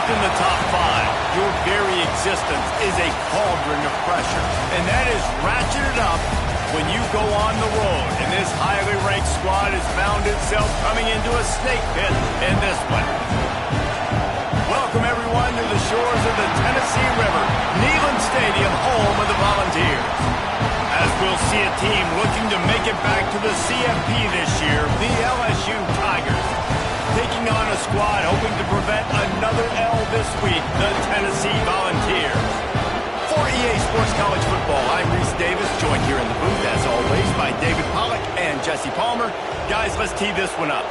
Ranked in the top 5, your very existence is a cauldron of pressure. And that is ratcheted up when you go on the road. And this highly ranked squad has found itself coming into a snake pit in this one. Welcome, everyone, to the shores of the Tennessee River, Neyland Stadium, home of the Volunteers. As we'll see a team looking to make it back to the CFP this year, the LSU Tigers. Taking on a squad hoping to prevent another L this week, the Tennessee Volunteers. For EA Sports College Football, I'm Reese Davis, joined here in the booth, as always, by David Pollack and Jesse Palmer. Guys, let's tee this one up.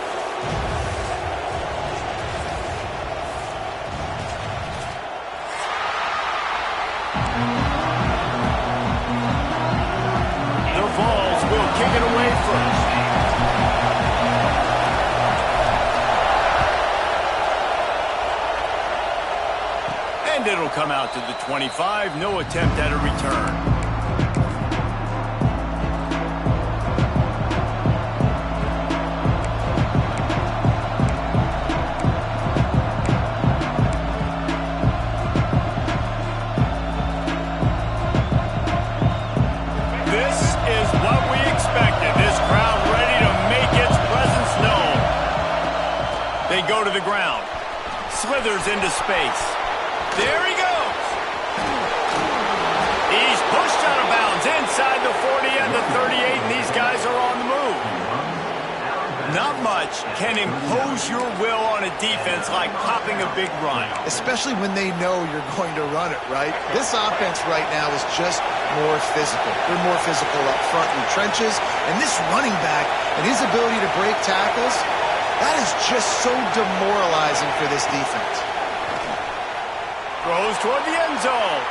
The Vols will kick it away first. And it'll come out to the 25. No attempt at a return. This is what we expected. This crowd ready to make its presence known. They go to the ground. Slithers into space. There he goes. He's pushed out of bounds inside the 40 and the 38, and these guys are on the move. Not much can impose your will on a defense like popping a big run. Especially when they know you're going to run it, right? This offense right now is just more physical. They're more physical up front in the trenches, and this running back and his ability to break tackles, that is just so demoralizing for this defense. Throws toward the end zone.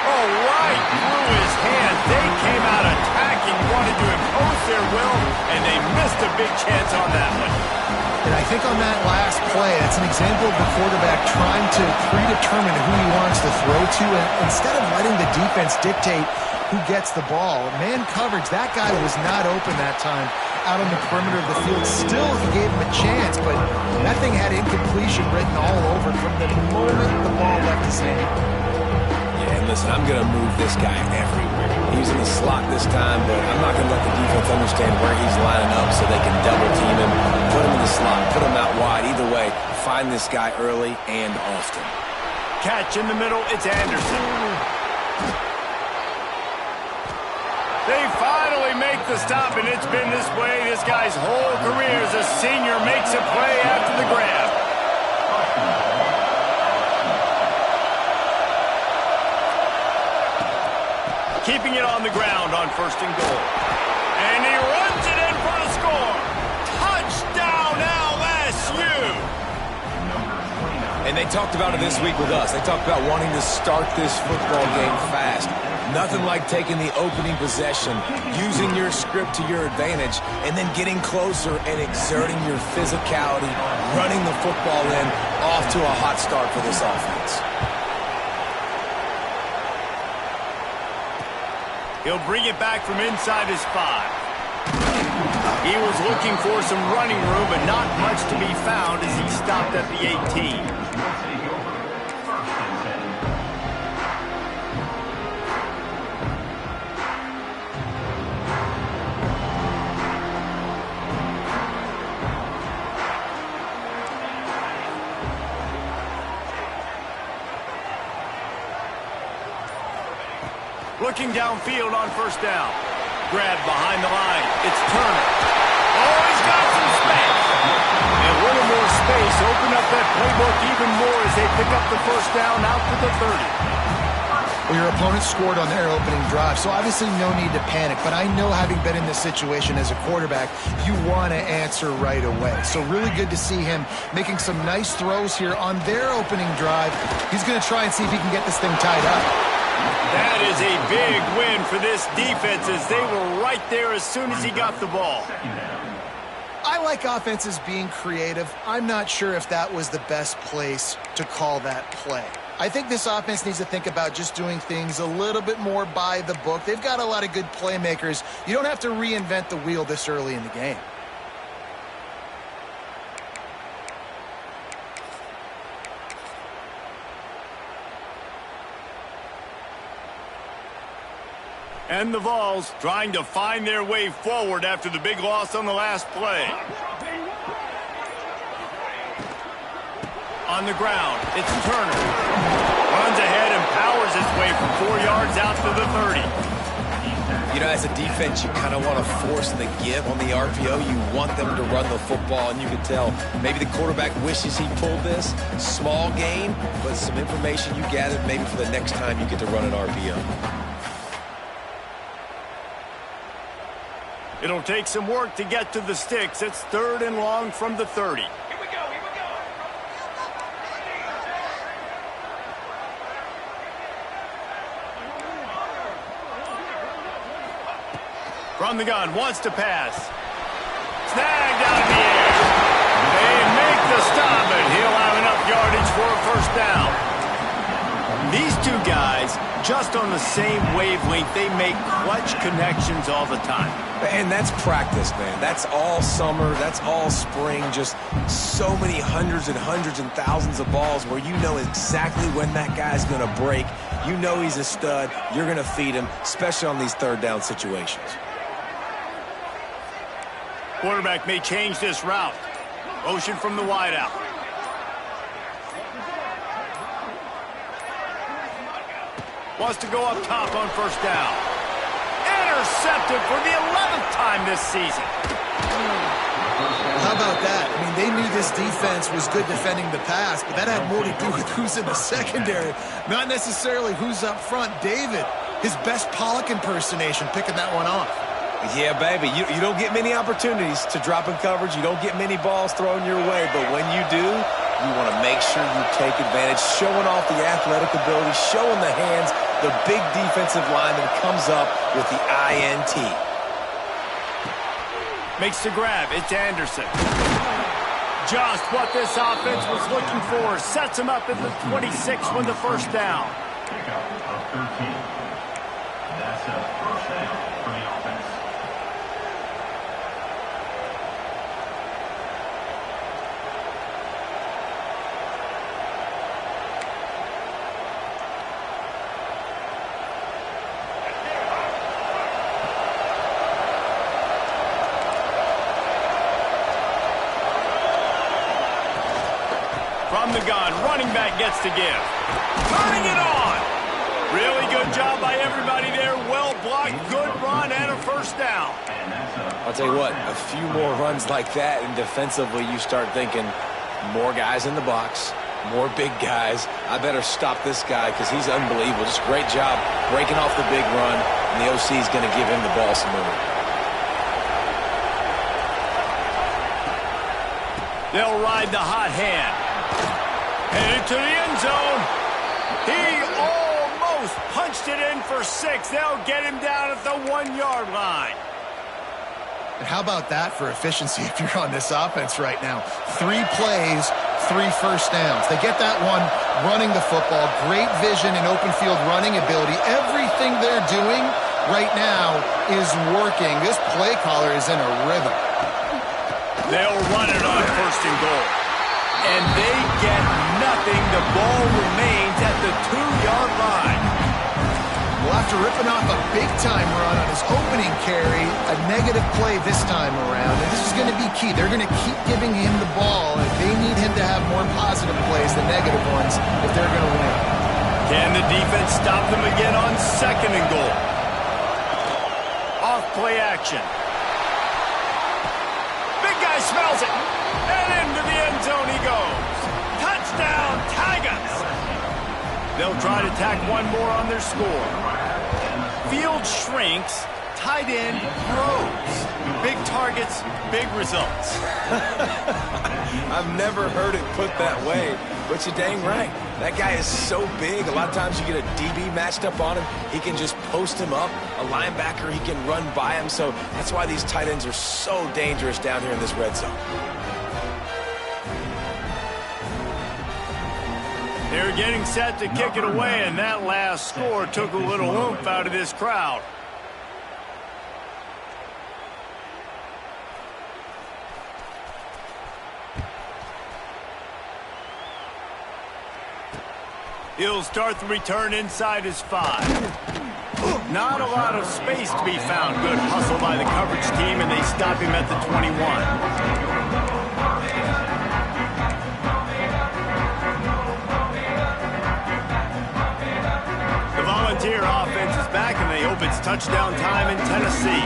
Oh, right through his hand. They came out attacking, wanted to impose their will, and they missed a big chance on that one. And I think on that last play, it's an example of the quarterback trying to predetermine who he wants to throw to, and instead of letting the defense dictate who gets the ball. Man coverage, that guy was not open that time out on the perimeter of the field. Still, he gave him a chance, but that thing had incompletion written all over from the moment the ball left his hand. Yeah, and listen, I'm going to move this guy everywhere. He's in the slot this time, but I'm not going to let the defense understand where he's lining up so they can double team him, put him in the slot, put him out wide. Either way, find this guy early and often. Catch in the middle, it's Anderson. They finally make the stop, and it's been this way this guy's whole career as a senior. Makes a play after the grab. Keeping it on the ground on 1st and goal. And he runs it in for the score. Touchdown, LSU! And they talked about it this week with us. They talked about wanting to start this football game fast. Nothing like taking the opening possession, using your script to your advantage, and then getting closer and exerting your physicality, running the football in, off to a hot start for this offense. He'll bring it back from inside his 5. He was looking for some running room, but not much to be found as he stopped at the 18. Looking downfield on 1st down. Grab behind the line. It's Turner. Oh, he's got some space. And a little more space. Open up that playbook even more as they pick up the 1st down out to the 30. Well, your opponent scored on their opening drive, so obviously no need to panic. But I know, having been in this situation as a quarterback, you want to answer right away. So really good to see him making some nice throws here on their opening drive. He's going to try and see if he can get this thing tied up. That is a big win for this defense as they were right there as soon as he got the ball. I like offenses being creative. I'm not sure if that was the best place to call that play. I think this offense needs to think about just doing things a little bit more by the book. They've got a lot of good playmakers. You don't have to reinvent the wheel this early in the game. And the Vols trying to find their way forward after the big loss on the last play. On the ground, it's Turner. Runs ahead and powers his way from 4 yards out to the 30. You know, as a defense, you kind of want to force the give on the RPO. You want them to run the football, and you can tell maybe the quarterback wishes he pulled this. Small gain, but some information you gathered maybe for the next time you get to run an RPO. It'll take some work to get to the sticks. It's 3rd and long from the 30. From the gun, wants to pass. Snagged out in the air. They make the stop, and he'll have enough yardage for a first down. These two guys, just on the same wavelength, they make clutch connections all the time. And that's practice, man. That's all summer. That's all spring. Just so many hundreds and thousands of balls where you know exactly when that guy's going to break. You know he's a stud. You're going to feed him, especially on these 3rd down situations. Quarterback may change this route. Motion from the wideout. Wants to go up top on first down. Intercepted for the 11th time this season. How about that? I mean, they knew this defense was good defending the pass, but that had more to do with who's in the secondary, not necessarily who's up front. David, his best Pollock impersonation, picking that one off. Yeah, baby, you don't get many opportunities to drop in coverage. You don't get many balls thrown your way, but when you do, you want to make sure you take advantage, showing off the athletic ability, showing the hands, the big defensive lineman comes up with the INT. Makes the grab. It's Anderson. Just what this offense was looking for. Sets him up at the 26 with the first down. That's a first down for the offense. From the gun, running back gets to give. Turning it on. Really good job by everybody there. Well blocked, good run, and a first down. I'll tell you what, a few more runs like that, and defensively you start thinking more guys in the box, more big guys. I better stop this guy because he's unbelievable. Just great job breaking off the big run, and the OC is going to give him the ball some more. They'll ride the hot hand. Headed to the end zone. He almost punched it in for 6. They'll get him down at the 1-yard line. And how about that for efficiency if you're on this offense right now? 3 plays, 3 first downs. They get that one running the football. Great vision and open field running ability. Everything they're doing right now is working. This play caller is in a rhythm. They'll run it on 1st and goal. And they get nothing. The ball remains at the 2-yard line. Well, after ripping off a big-time run on his opening carry, a negative play this time around. And this is going to be key. They're going to keep giving him the ball, and they need him to have more positive plays than negative ones if they're going to win. Can the defense stop them again on 2nd and goal? Off play action. Big guy smells it. And into the end zone he goes. Touchdown, Tigers! They'll try to tack one more on their score. Field shrinks, tight end grows. Big targets, big results. I've never heard it put that way, but you're dang right. That guy is so big. A lot of times you get a DB matched up on him. He can just post him up. A linebacker, he can run by him. So that's why these tight ends are so dangerous down here in this red zone. They're getting set to kick it away, and that last score took a little oomph out of this crowd. He'll start the return inside his 5. Not a lot of space to be found. Good hustle by the coverage team, and they stop him at the 21. The Volunteer offense is back, and they hope it's touchdown time in Tennessee.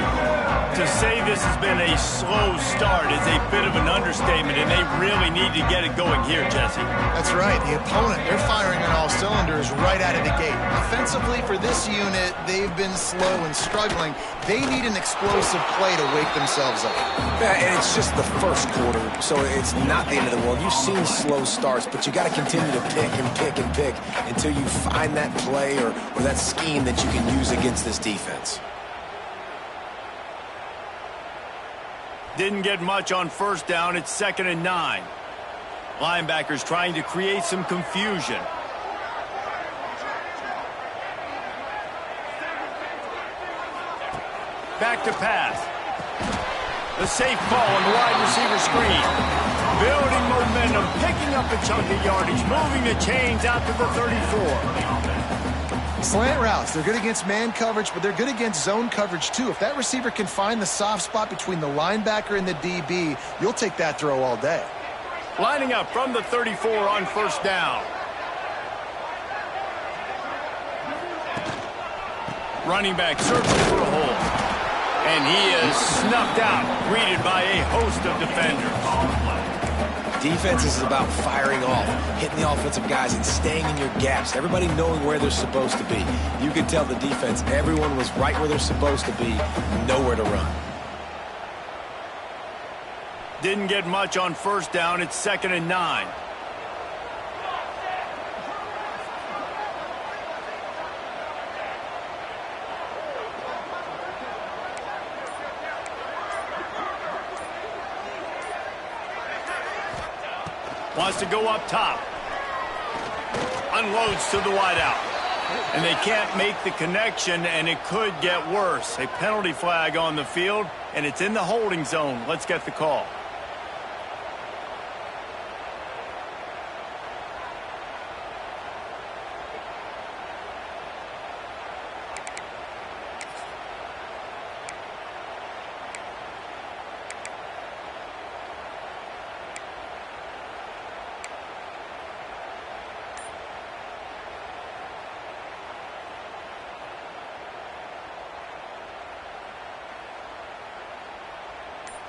To say this has been a slow start is a bit of an understatement, and they really need to get it going here, Jesse. That's right. The opponent, they're firing on all cylinders right out of the gate. Offensively, for this unit, they've been slow and struggling. They need an explosive play to wake themselves up. Yeah, and it's just the first quarter, so it's not the end of the world. You've seen slow starts, but you got to continue to pick and pick and pick until you find that play or that scheme that you can use against this defense. Didn't get much on first down. It's 2nd and 9. Linebackers trying to create some confusion. Back to pass. The safe ball on the wide receiver screen. Building momentum, picking up a chunk of yardage, moving the chains out to the 34. Slant routes, they're good against man coverage, but they're good against zone coverage too. If that receiver can find the soft spot between the linebacker and the DB, you'll take that throw all day. Lining up from the 34 on first down. Running back searching for a hole. And he is snuffed out, greeted by a host of defenders. Defense is about firing off, hitting the offensive guys, and staying in your gaps. Everybody knowing where they're supposed to be. You could tell the defense, everyone was right where they're supposed to be, nowhere to run. Didn't get much on first down. It's 2nd and 9. Wants to go up top. Unloads to the wideout. And they can't make the connection, and it could get worse. A penalty flag on the field, and it's in the holding zone. Let's get the call.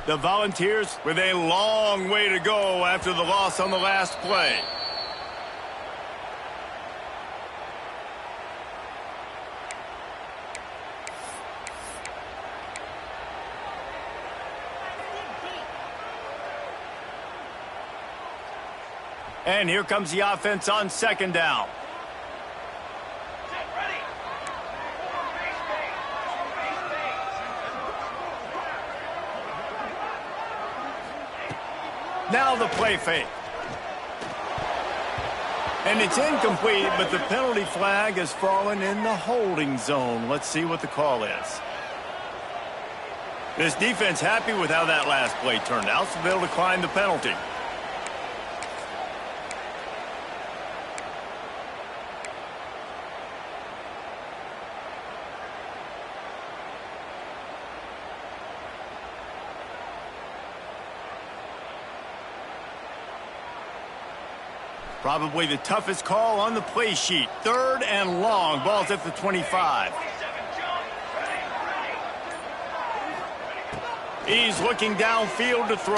The Volunteers with a long way to go after the loss on the last play. And here comes the offense on 2nd down. Now the play fake. And it's incomplete, but the penalty flag has fallen in the holding zone. Let's see what the call is. This defense happy with how that last play turned out, so they'll decline the penalty. Probably the toughest call on the play sheet. 3rd and long. Ball's at the 25. He's looking downfield to throw.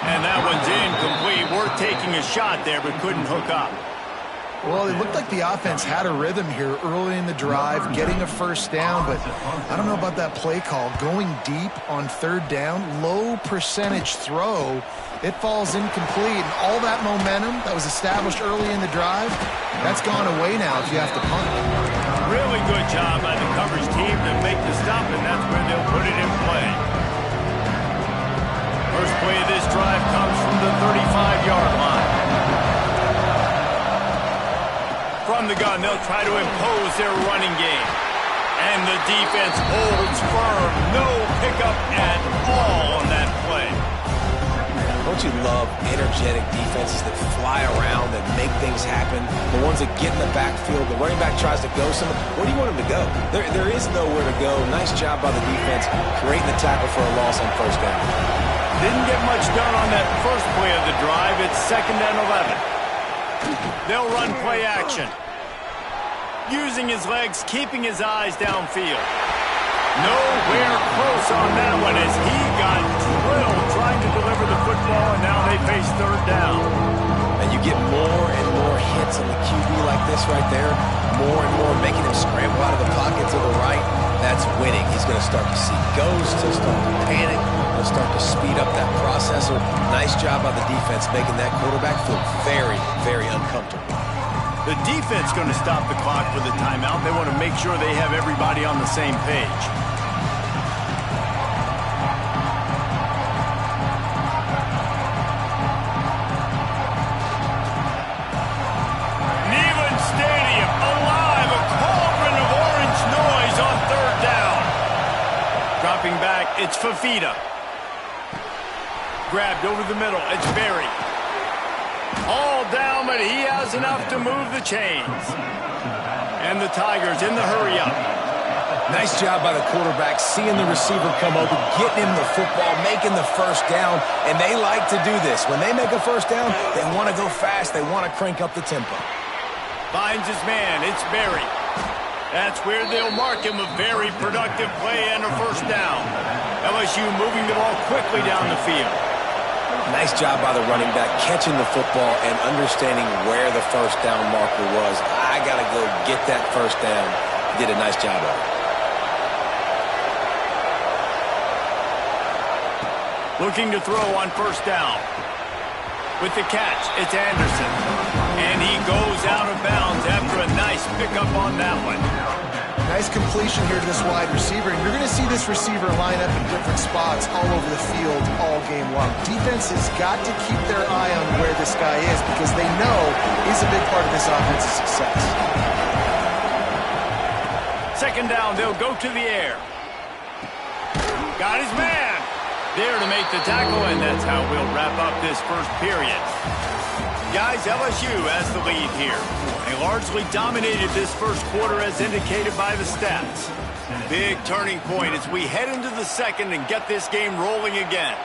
And that one's incomplete. We're taking a shot there, but couldn't hook up. Well, it looked like the offense had a rhythm here early in the drive, getting a first down, but I don't know about that play call. Going deep on 3rd down, low percentage throw, it falls incomplete. And all that momentum that was established early in the drive, that's gone away now if you have to punt. Really good job by the coverage team to make the stop, and that's where they'll put it in play. First play of this drive comes from the 35-yard line. From the gun, they'll try to impose their running game. And the defense holds firm. No pickup at all on that play. Well, Don't you love energetic defenses that fly around, that make things happen? The ones that get in the backfield, the running back tries to go somewhere. Where do you want him to go? There is nowhere to go. Nice job by the defense creating the tackle for a loss on first down. Didn't get much done on that first play of the drive. It's 2nd and 11. They'll run play action. Using his legs, keeping his eyes downfield. Nowhere close on that one as he got drilled trying to deliver the football, and now they face 3rd down. And you get more and more hits on the QB like this right there, more and more making him scramble out of the pocket to the right. That's winning. He's going to start to see ghosts. He'll start to panic. He'll start to speed up that processor. Nice job by the defense making that quarterback feel very, very uncomfortable. The defense going to stop the clock for the timeout. They want to make sure they have everybody on the same page. Neyland Stadium alive, a cauldron of orange noise on 3rd down. Dropping back, it's Fafita. Grabbed over the middle, it's Berry. All down, but he has enough to move the chains. And the Tigers in the hurry-up. Nice job by the quarterback, seeing the receiver come open, getting him the football, making the first down, and they like to do this. When they make a first down, they want to go fast. They want to crank up the tempo. Finds his man, it's Berry. That's where they'll mark him a very productive play and a first down. LSU moving the ball quickly down the field. Nice job by the running back, catching the football and understanding where the first down marker was. I got to go get that first down. He did a nice job of it. Looking to throw on first down. With the catch, it's Anderson. And he goes out of bounds after a nice pickup on that one. Nice completion here to this wide receiver, and you're going to see this receiver line up in different spots all over the field all game long. Defense has got to keep their eye on where this guy is because they know he's a big part of this offense's success. 2nd down, they'll go to the air. Got his man. There to make the tackle, and that's how we'll wrap up this first period. Guys, LSU has the lead here. They largely dominated this first quarter as indicated by the stats. Big turning point as we head into the second and get this game rolling again.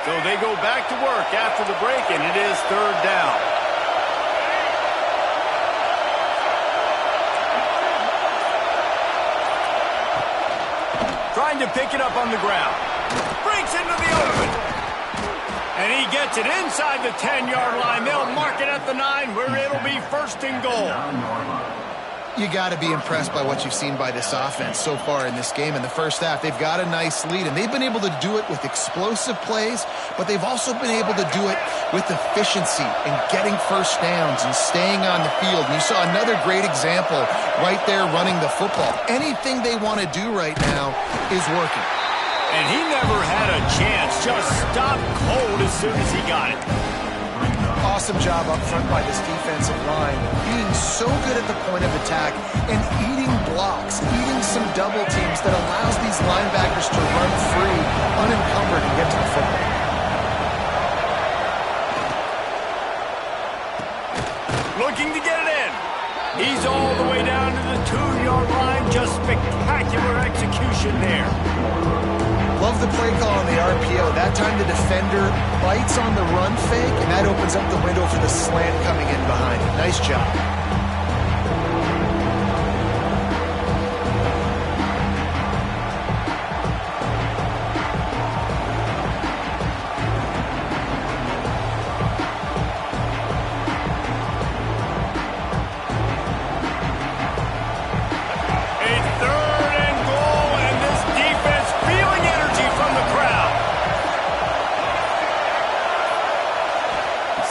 So they go back to work after the break, and it is 3rd down. Trying to pick it up on the ground. Breaks into the open. And he gets it inside the 10-yard line. They'll mark it at the 9 where it'll be 1st and goal. You got to be impressed by what you've seen by this offense so far in this game. In the first half, they've got a nice lead, and they've been able to do it with explosive plays, but they've also been able to do it with efficiency and getting first downs and staying on the field. And you saw another great example right there running the football. Anything they want to do right now is working. And he never had a chance, just stopped cold as soon as he got it. Awesome job up front by this defensive line, being so good at the point of attack and eating blocks, eating some double teams that allows these linebackers to run free, unencumbered, and get to the football. Looking to get it in. He's all the way down to the 2-yard line. Just spectacular execution there. Love the play call on the RPO. That time the defender bites on the run fake, and that opens up the window for the slant coming in behind him. Nice job.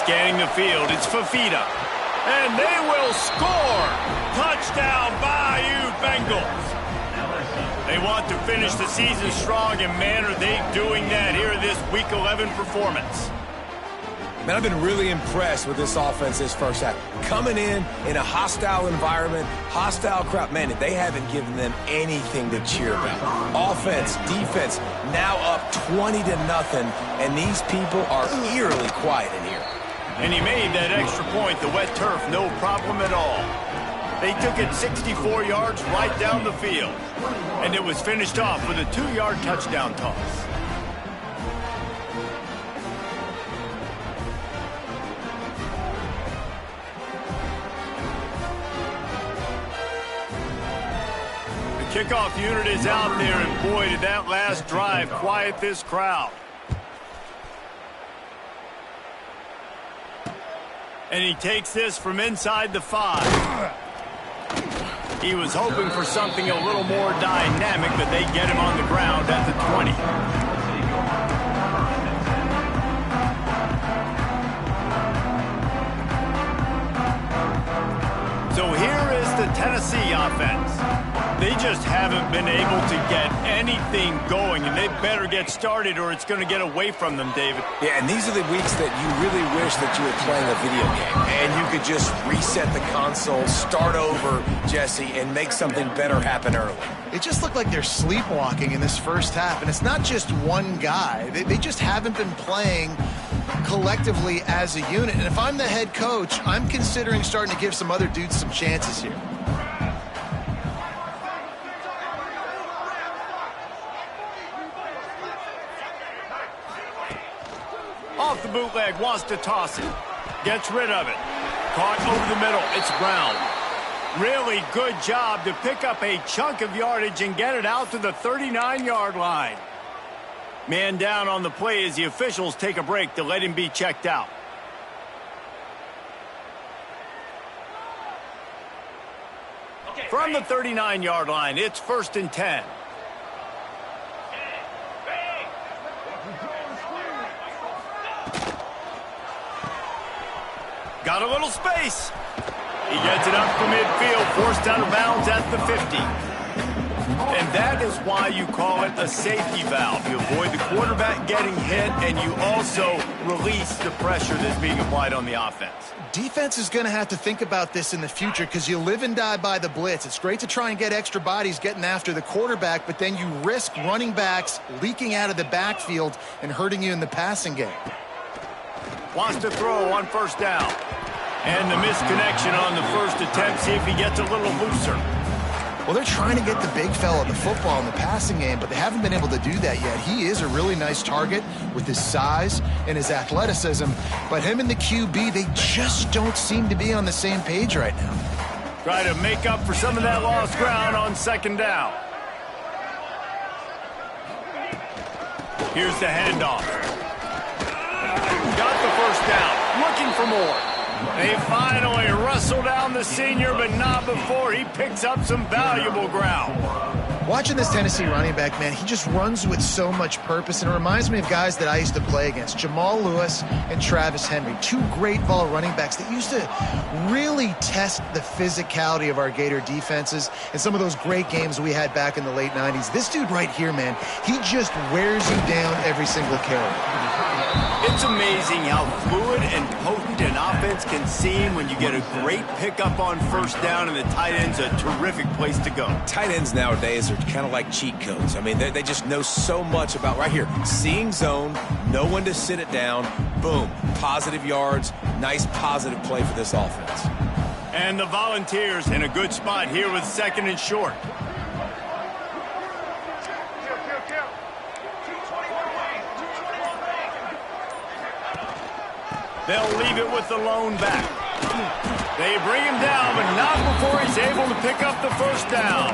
Scanning the field, it's Fafita. And they will score! Touchdown, Bayou Bengals! They want to finish the season strong, and man, are they doing that here in this Week 11 performance. Man, I've been really impressed with this offense this first half. Coming in a hostile environment, hostile crowd, man, they haven't given them anything to cheer about. Offense, defense, now up 20-0, and these people are eerily quiet in here. And he made that extra point, the wet turf, no problem at all. They took it 64 yards right down the field, and it was finished off with a 2-yard touchdown toss. Kickoff unit is out there, and boy, did that last drive quiet this crowd. And he takes this from inside the 5. He was hoping for something a little more dynamic, but they get him on the ground at the 20. So here is the Tennessee offense. They just haven't been able to get anything going, and they better get started or it's going to get away from them, David. Yeah, and these are the weeks that you really wish that you were playing a video game, and you could just reset the console, start over, Jesse, and make something better happen early. It just looked like they're sleepwalking in this first half, and it's not just one guy. They just haven't been playing collectively as a unit, and if I'm the head coach, I'm considering starting to give some other dudes some chances here. Off the bootleg, wants to toss it. Gets rid of it. Caught over the middle. It's Brown. Really good job to pick up a chunk of yardage and get it out to the 39-yard line. Man down on the play as the officials take a break to let him be checked out. From the 39-yard line, it's 1st and 10. Got a little space. He gets it up to midfield, forced out of bounds at the 50. And that is why you call it a safety valve. You avoid the quarterback getting hit, and you also release the pressure that's being applied on the offense. Defense is going to have to think about this in the future because you live and die by the blitz. It's great to try and get extra bodies getting after the quarterback, but then you risk running backs leaking out of the backfield and hurting you in the passing game. Wants to throw on 1st down. And the misconnection on the first attempt. See if he gets a little looser. Well, they're trying to get the big fella the football in the passing game, but they haven't been able to do that yet. He is a really nice target with his size and his athleticism, but him and the QB, they just don't seem to be on the same page right now. Try to make up for some of that lost ground on 2nd down. Here's the handoff. Got the 1st down. Looking for more. They finally wrestle down the senior, but not before he picks up some valuable ground. Watching this Tennessee running back, man, he just runs with so much purpose, and it reminds me of guys that I used to play against, Jamal Lewis and Travis Henry, 2 great ball running backs that used to really test the physicality of our Gator defenses in some of those great games we had back in the late 90s. This dude right here, man, he just wears you down every single carry. It's amazing how fluid and potent an offense can seem when you get a great pickup on 1st down, and the tight end's a terrific place to go. Tight ends nowadays are kind of like cheat codes. I mean, they just know so much about right here. Seeing zone, know when to sit it down, boom, positive yards, nice positive play for this offense. And the Volunteers in a good spot here with 2nd and short. They'll leave it with the lone back. They bring him down, but not before he's able to pick up the 1st down.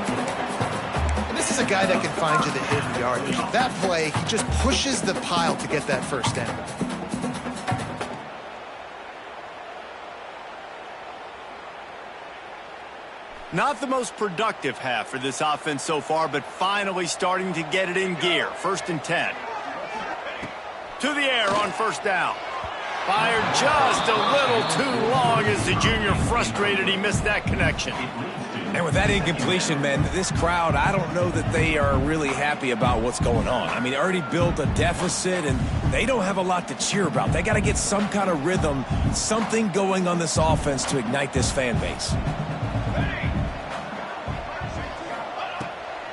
And this is a guy that can find you the hidden yardage. That play, he just pushes the pile to get that 1st down. Not the most productive half for this offense so far, but finally starting to get it in gear. 1st and 10. To the air on 1st down. Fired just a little too long as the junior frustrated he missed that connection. And with that incompletion, man, this crowd, I don't know that they are really happy about what's going on. I mean, they already built a deficit, and they don't have a lot to cheer about. They got to get some kind of rhythm, something going on this offense to ignite this fan base.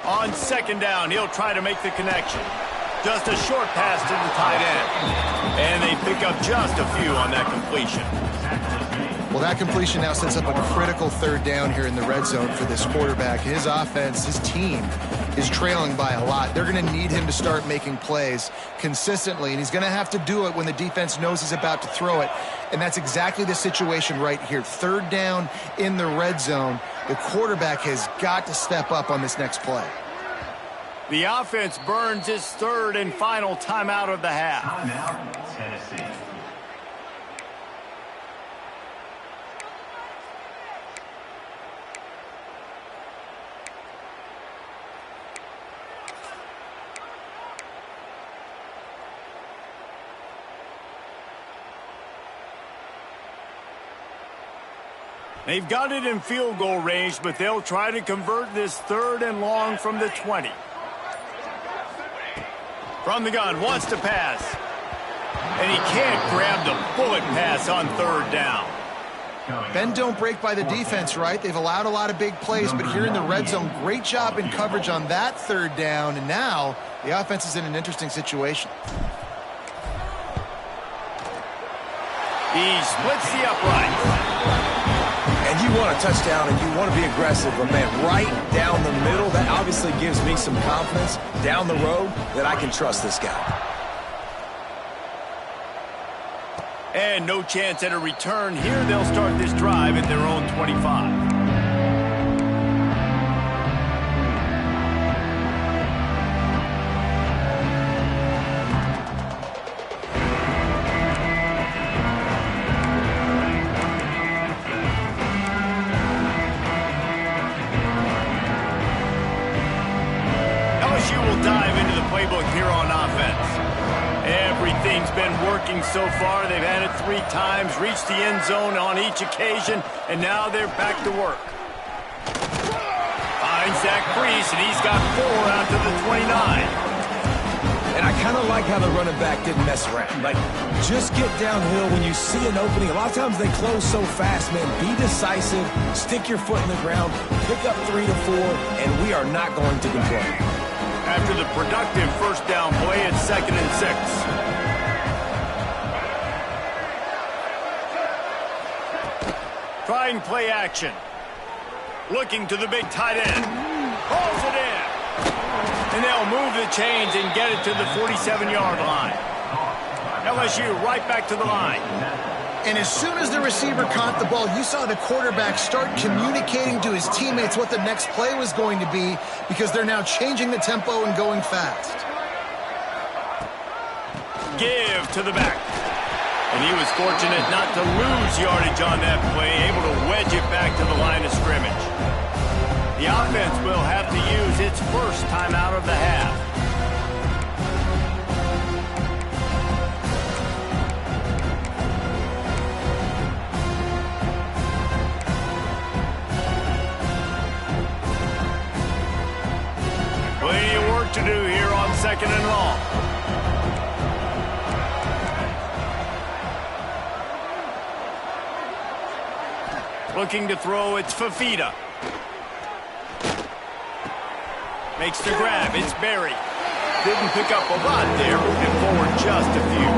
On second down, he'll try to make the connection. Just a short pass to the tight end. And they pick up just a few on that completion. Well, that completion now sets up a critical third down here in the red zone for this quarterback. His offense, his team is trailing by a lot. They're going to need him to start making plays consistently, and he's going to have to do it when the defense knows he's about to throw it. And that's exactly the situation right here. Third down in the red zone. The quarterback has got to step up on this next play. The offense burns its third and final timeout of the half. Timeout, Tennessee. They've got it in field goal range, but they'll try to convert this third and long from the 20. From the gun, wants to pass. And he can't grab the bullet pass on third down. Bend don't break by the defense, right? They've allowed a lot of big plays, but here in the red zone, great job in coverage on that third down, and now the offense is in an interesting situation. He splits the uprights. And you want a touchdown and you want to be aggressive, but man, right down the middle, that obviously gives me some confidence down the road that I can trust this guy. And no chance at a return here. They'll start this drive at their own 25. Will dive into the playbook here on offense. Everything's been working so far. They've had it 3 times, reached the end zone on each occasion, and now they're back to work. Finds Zach Priest, and he's got 4 out to the 29. And I kind of like how the running back didn't mess around. Like, just get downhill when you see an opening. A lot of times they close so fast, man. Be decisive, stick your foot in the ground, pick up 3 to 4, and we are not going to complain. After the productive first down play, it's 2nd and 6. Trying play action. Looking to the big tight end. Pulls it in. And they'll move the chains and get it to the 47-yard line. LSU right back to the line. And as soon as the receiver caught the ball, you saw the quarterback start communicating to his teammates what the next play was going to be, because they're now changing the tempo and going fast. Give to the back. And he was fortunate not to lose yardage on that play, able to wedge it back to the line of scrimmage. The offense will have to use its first timeout of the half. Plenty of work to do here on 2nd and long. Looking to throw, it's Fafita. Makes the grab, it's Berry. Didn't pick up a lot there, moving forward just a few.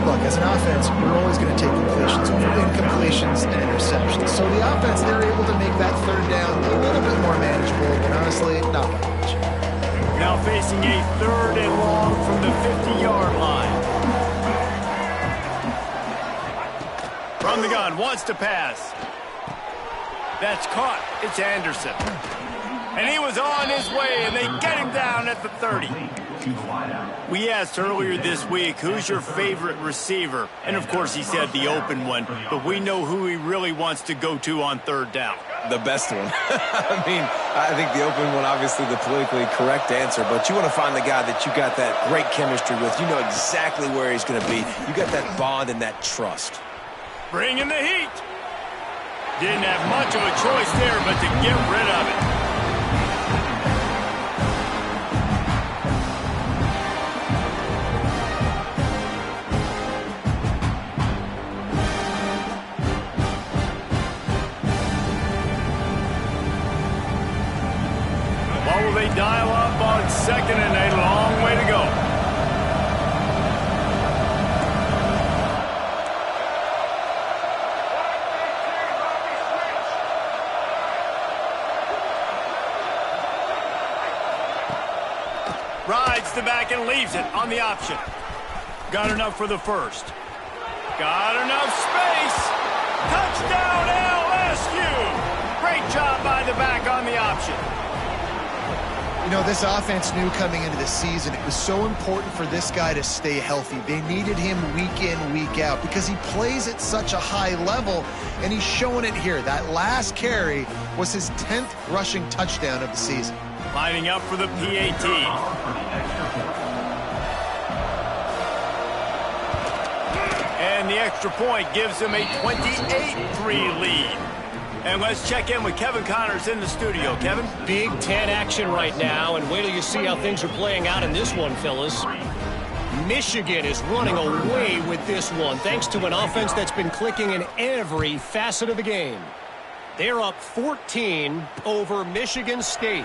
Look, as an offense, we're always going to take completions over incompletions and interceptions. So the offense, they're able to make that third down a little bit more manageable, but honestly, not much. Now facing a 3rd and long from the 50-yard line. From the gun, wants to pass. That's caught. It's Anderson. And he was on his way, and they get him down at the 30. to the wideout. We asked earlier this week, who's your favorite receiver? And of course he said the open one, but we know who he really wants to go to on third down. The best one. I mean, I think the open one, obviously the politically correct answer, but you want to find the guy that you got that great chemistry with. You know exactly where he's going to be. You got that bond and that trust. Bring in the heat. Didn't have much of a choice there, but to get rid of it. What will they dial up on second and a long way to go? Rides the back and leaves it on the option. Got enough for the first. Got enough space. Touchdown LSU. Great job by the back on the option. You know, this offense knew coming into the season it was so important for this guy to stay healthy. They needed him week in, week out because he plays at such a high level, and he's showing it here. That last carry was his 10th rushing touchdown of the season. Lining up for the PAT. And the extra point gives him a 28-3 lead. And let's check in with Kevin Connors in the studio. Kevin? Big Ten action right now, and wait till you see how things are playing out in this one, fellas. Michigan is running away with this one, thanks to an offense that's been clicking in every facet of the game. They're up 14 over Michigan State.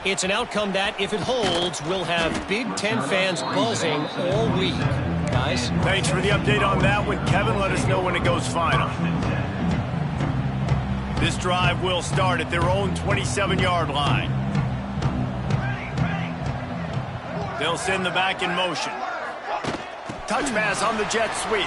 It's an outcome that, if it holds, will have Big Ten fans buzzing all week. Guys? Thanks for the update on that one, Kevin. Let us know when it goes final. This drive will start at their own 27-yard line. They'll send the back in motion. Touch pass on the jet sweep.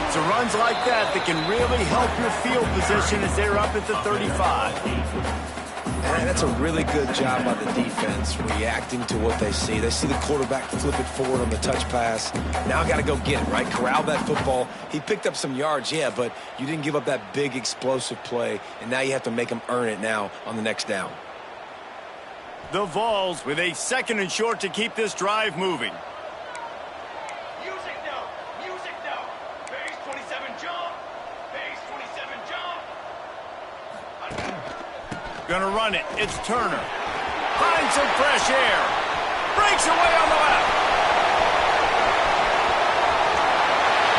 It's a runs like that that can really help your field position as they're up at the 35. And that's a really good job by the defense, reacting to what they see. They see the quarterback flip it forward on the touch pass. Now I got to go get it, right? Corral that football. He picked up some yards, yeah, but you didn't give up that big explosive play, and now you have to make them earn it now on the next down. The Vols with a second and short to keep this drive moving. Music now! Music now! Base 27 jump! Base 27 jump! Gonna run it. It's Turner. Finds some fresh air. Breaks away on the left.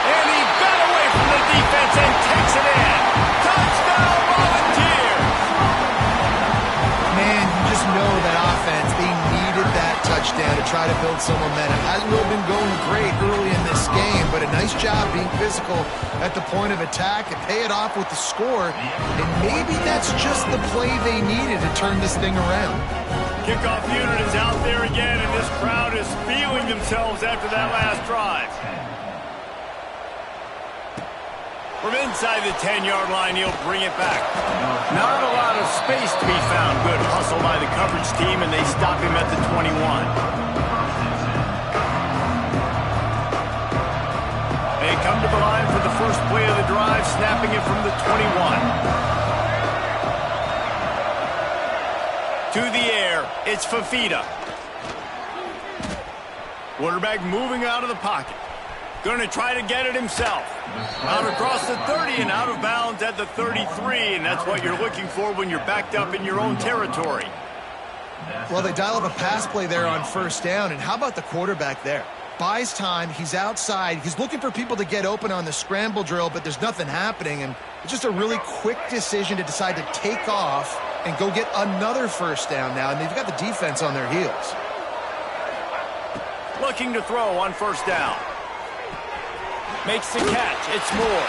And he got away from the defense and takes it in. Touchdown Volunteers! Man, you just know that offense, they needed that touchdown to try to build some momentum. Hasn't really been going great early in this game, but a nice job being physical at the point of attack and pay it off with the score. And maybe that's just the play they needed to turn this thing around. Kickoff unit is out there again, and this crowd is feeling themselves after that last drive. From inside the 10-yard line, he'll bring it back. Not a lot of space to be found. Good hustle by the coverage team, and they stop him at the 21. They come to the line for the first play of the drive, snapping it from the 21. To the air, it's Fafita. Quarterback moving out of the pocket. Going to try to get it himself. Out across the 30 and out of bounds at the 33, and that's what you're looking for when you're backed up in your own territory. Well, they dial up a pass play there on first down, and how about the quarterback there? Buys time, he's outside, he's looking for people to get open on the scramble drill, but there's nothing happening, and it's just a really quick decision to decide to take off and go get another first down now, and they've got the defense on their heels. Looking to throw on first down. Makes the catch. It's Moore.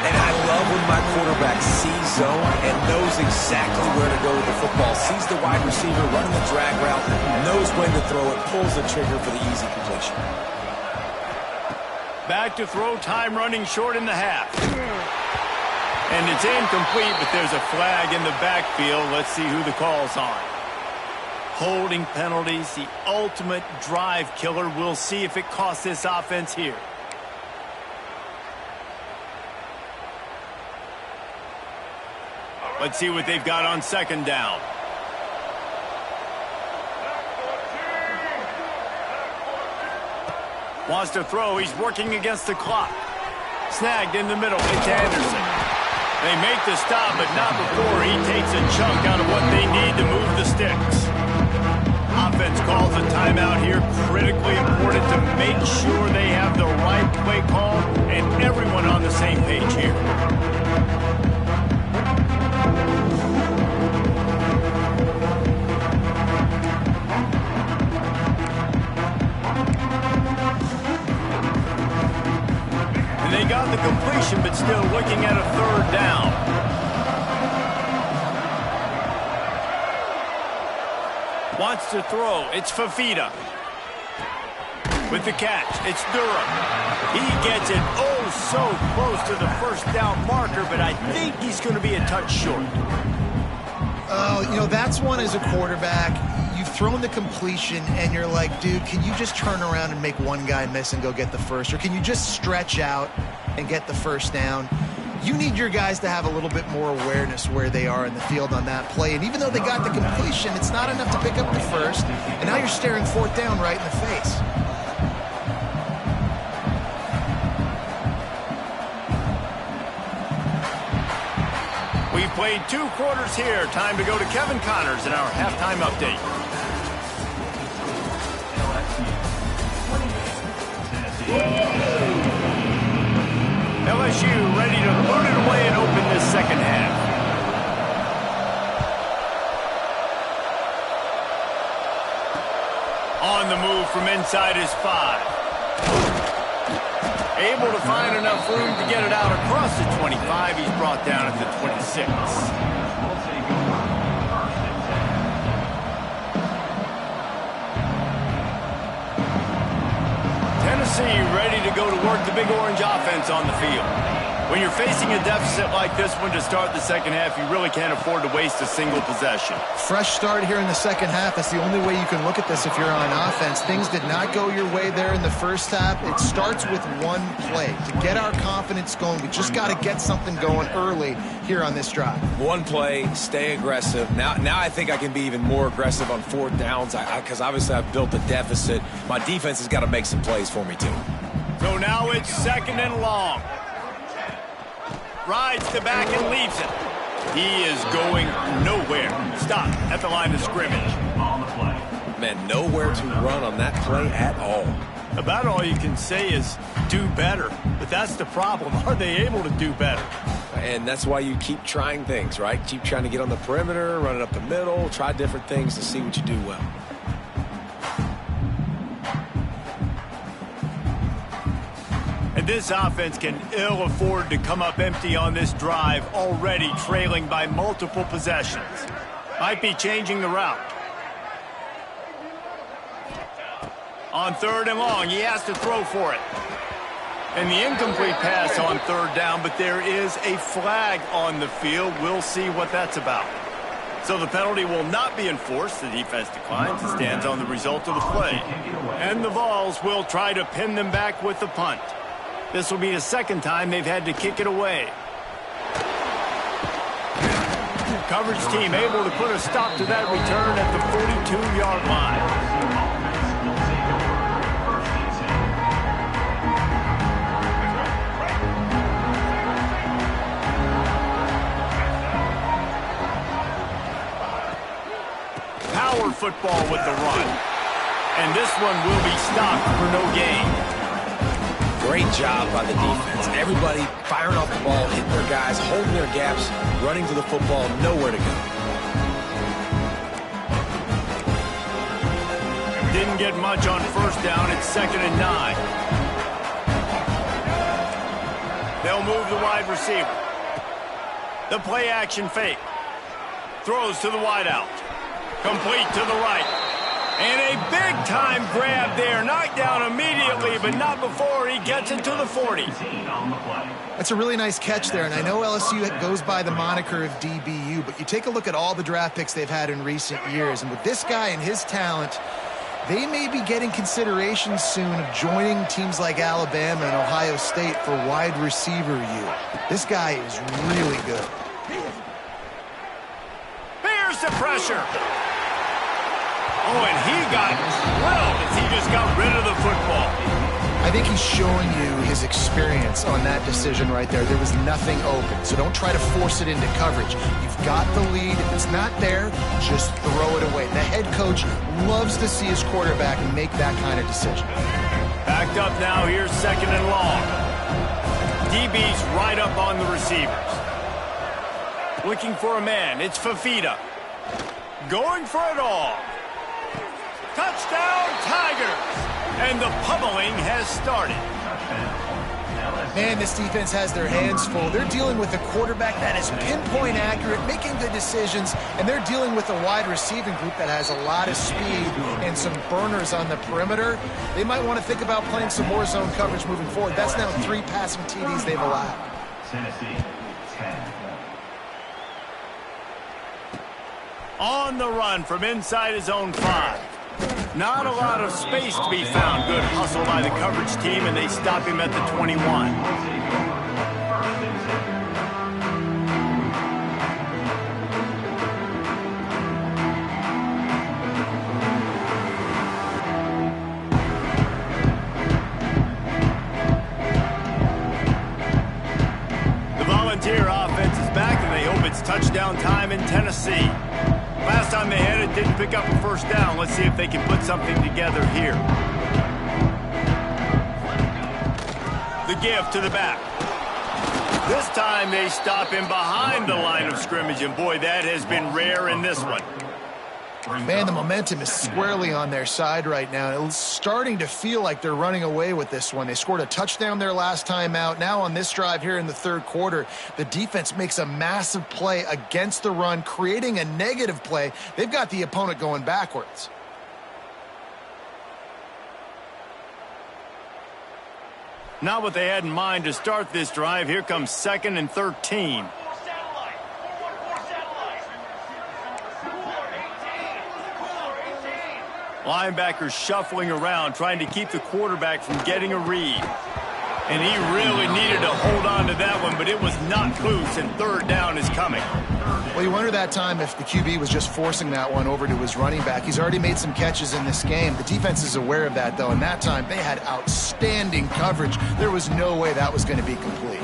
And I love when my quarterback sees zone and knows exactly where to go with the football. Sees the wide receiver running the drag route, knows when to throw it, pulls the trigger for the easy completion. Back to throw, time running short in the half. And it's incomplete, but there's a flag in the backfield. Let's see who the call's on. Holding penalties, the ultimate drive killer. We'll see if it costs this offense here. Let's see what they've got on second down. Wants to throw. He's working against the clock. Snagged in the middle. It's Anderson. They make the stop, but not before he takes a chunk out of what they need to move the sticks. Offense calls a timeout here. Critically important to make sure they have the right play call and everyone on the same page here. They got the completion, but still looking at a third down. Wants to throw. It's Fafita. With the catch, it's Durham. He gets it so close to the first down marker, but I think he's going to be a touch short. Oh, you know, that's one as a quarterback. You've thrown the completion, and you're like, dude, can you just turn around and make one guy miss and go get the first? Or can you just stretch out and get the first down? You need your guys to have a little bit more awareness where they are in the field on that play. And even though they got the completion, it's not enough to pick up the first. And now you're staring fourth down right in the face. We've played 2 quarters here. Time to go to Kevin Connors in our halftime update. LSU ready to put it away and open this second half. On the move from inside his 5. Able to find enough room to get it out across the 25. He's brought down at the 26. Tennessee ready to go to work the Big Orange offense on the field. When you're facing a deficit like this one to start the second half, you really can't afford to waste a single possession. Fresh start here in the second half. That's the only way you can look at this if you're on offense. Things did not go your way there in the first half. It starts with one play. To get our confidence going, we just got to get something going early here on this drive. One play, stay aggressive. Now I think I can be even more aggressive on fourth downs because obviously I've built a deficit. My defense has got to make some plays for me too. So now it's second and long. Rides the back and leaves it. He is going nowhere. Stop at the line of scrimmage. On the play. Man, nowhere to run on that play at all. About all you can say is do better. But that's the problem. Are they able to do better? And that's why you keep trying things, right? Keep trying to get on the perimeter, run it up the middle, try different things to see what you do well. And this offense can ill afford to come up empty on this drive, already trailing by multiple possessions. Might be changing the route. On third and long, he has to throw for it. And the incomplete pass on third down, but there is a flag on the field. We'll see what that's about. So the penalty will not be enforced. The defense declines and stands on the result of the play. And the Vols will try to pin them back with the punt. This will be the second time they've had to kick it away. Coverage team able to put a stop to that return at the 42-yard line. Power football with the run. And this one will be stopped for no gain. Great job by the defense. Everybody firing off the ball, hitting their guys, holding their gaps, running to the football, nowhere to go. Didn't get much on first down. It's 2nd and 9. They'll move the wide receiver. The play action fake. Throws to the wideout. Complete to the right. And a big-time grab there. Knocked down immediately play, but not before he gets it to the 40. That's a really nice catch there, and I know LSU goes by the moniker of DBU, but you take a look at all the draft picks they've had in recent years, and with this guy and his talent, they may be getting consideration soon of joining teams like Alabama and Ohio State for wide receiver U. This guy is really good. Here's the pressure. Oh, and he got drilled as he just got rid of the football. I think he's showing you his experience on that decision right there. There was nothing open, so don't try to force it into coverage. You've got the lead. If it's not there, just throw it away. The head coach loves to see his quarterback make that kind of decision. Backed up now, here's 2nd and long. DB's right up on the receivers. Looking for a man, it's Fafita. Going for it all. Touchdown, Tigers! And the pummeling has started. Man, this defense has their hands full. They're dealing with a quarterback that is pinpoint accurate, making good decisions, and they're dealing with a wide receiving group that has a lot of speed and some burners on the perimeter. They might want to think about playing some more zone coverage moving forward. That's now 3 passing TDs they've allowed. Tennessee, 10. On the run from inside his own 5. Not a lot of space to be found. Good hustle by the coverage team, and they stop him at the 21. The Volunteer offense is back, and they hope it's touchdown time in Tennessee. Last time they had it, didn't pick up a first down. Let's see if they can put something together here. The give to the back. This time they stop him behind the line of scrimmage, and boy, that has been rare in this one. Man, the momentum is squarely on their side right now. It's starting to feel like they're running away with this one. They scored a touchdown their last time out. Now on this drive here in the 3rd quarter, the defense makes a massive play against the run, creating a negative play. They've got the opponent going backwards. Not what they had in mind to start this drive. Here comes 2nd and 13. Linebackers shuffling around, trying to keep the quarterback from getting a read. And he really needed to hold on to that one, but it was not loose, and 3rd down is coming. Well, you wonder that time if the QB was just forcing that one over to his running back. He's already made some catches in this game. The defense is aware of that, though, and that time they had outstanding coverage. There was no way that was going to be complete.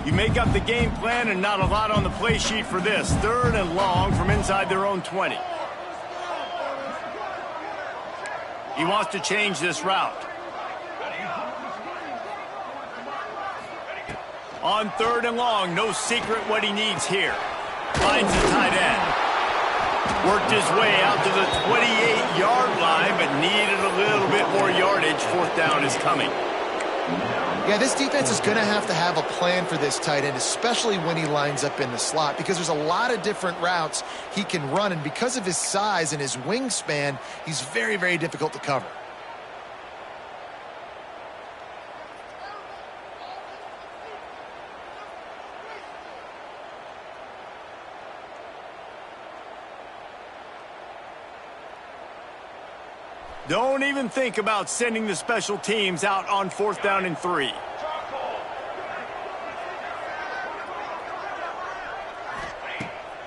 You make up the game plan and not a lot on the play sheet for this. 3rd and long from inside their own 20. He wants to change this route. On 3rd and long, no secret what he needs here. Finds the tight end. Worked his way out to the 28-yard line, but needed a little bit more yardage. 4th down is coming. Yeah, this defense is going to have a plan for this tight end, especially when he lines up in the slot, because there's a lot of different routes he can run, and because of his size and his wingspan, he's very, very difficult to cover. Don't even think about sending the special teams out on 4th down and 3.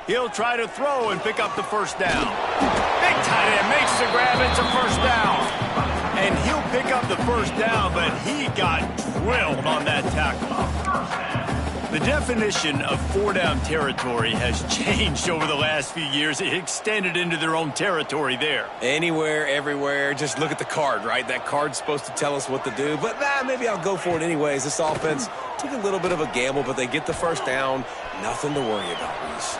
He'll try to throw and pick up the 1st down. Big tight end makes the grab. It's a 1st down. And he'll pick up the 1st down, but he got drilled on that tackle. The definition of 4-down territory has changed over the last few years. It extended into their own territory there. Anywhere, everywhere, just look at the card, right? That card's supposed to tell us what to do, but maybe I'll go for it anyways. This offense took a little bit of a gamble, but they get the 1st down. Nothing to worry about, Reese.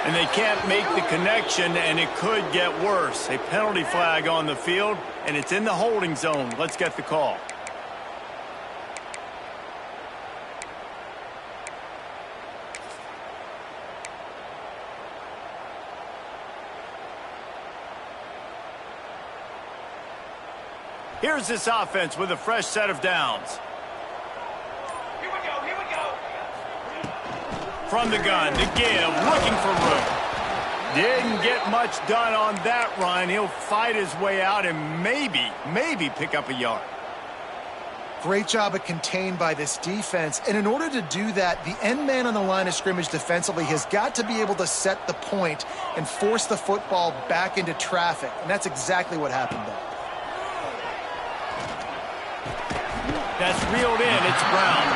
And they can't make the connection, and it could get worse. A penalty flag on the field, and it's in the holding zone. Let's get the call. Here's this offense with a fresh set of downs. Here we go, here we go. From the gun to give, looking for room. Didn't get much done on that run. He'll fight his way out and maybe pick up a yard. Great job of contained by this defense. And in order to do that, the end man on the line of scrimmage defensively has got to be able to set the point and force the football back into traffic. And that's exactly what happened there. That's reeled in. It's Brown.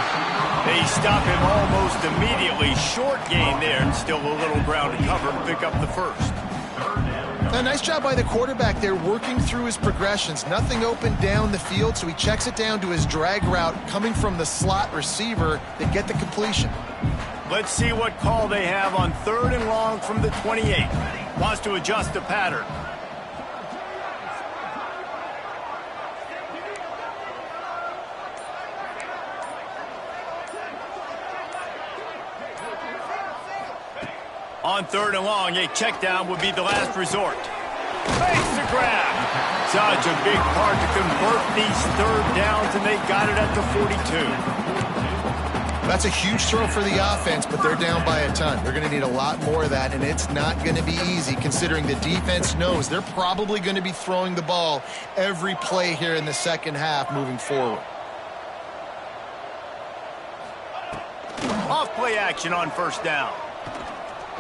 They stop him almost immediately. Short gain there, and still a little ground to cover and pick up the first. A nice job by the quarterback there, working through his progressions. Nothing open down the field, so he checks it down to his drag route coming from the slot receiver to get the completion. Let's see what call they have on 3rd and long from the 28. Wants to adjust the pattern. On 3rd and long, a check down would be the last resort. Makes the grab. Such a big part to convert these 3rd downs, and they got it at the 42. That's a huge throw for the offense, but they're down by a ton. They're going to need a lot more of that, and it's not going to be easy considering the defense knows they're probably going to be throwing the ball every play here in the second half moving forward. Off play action on 1st down.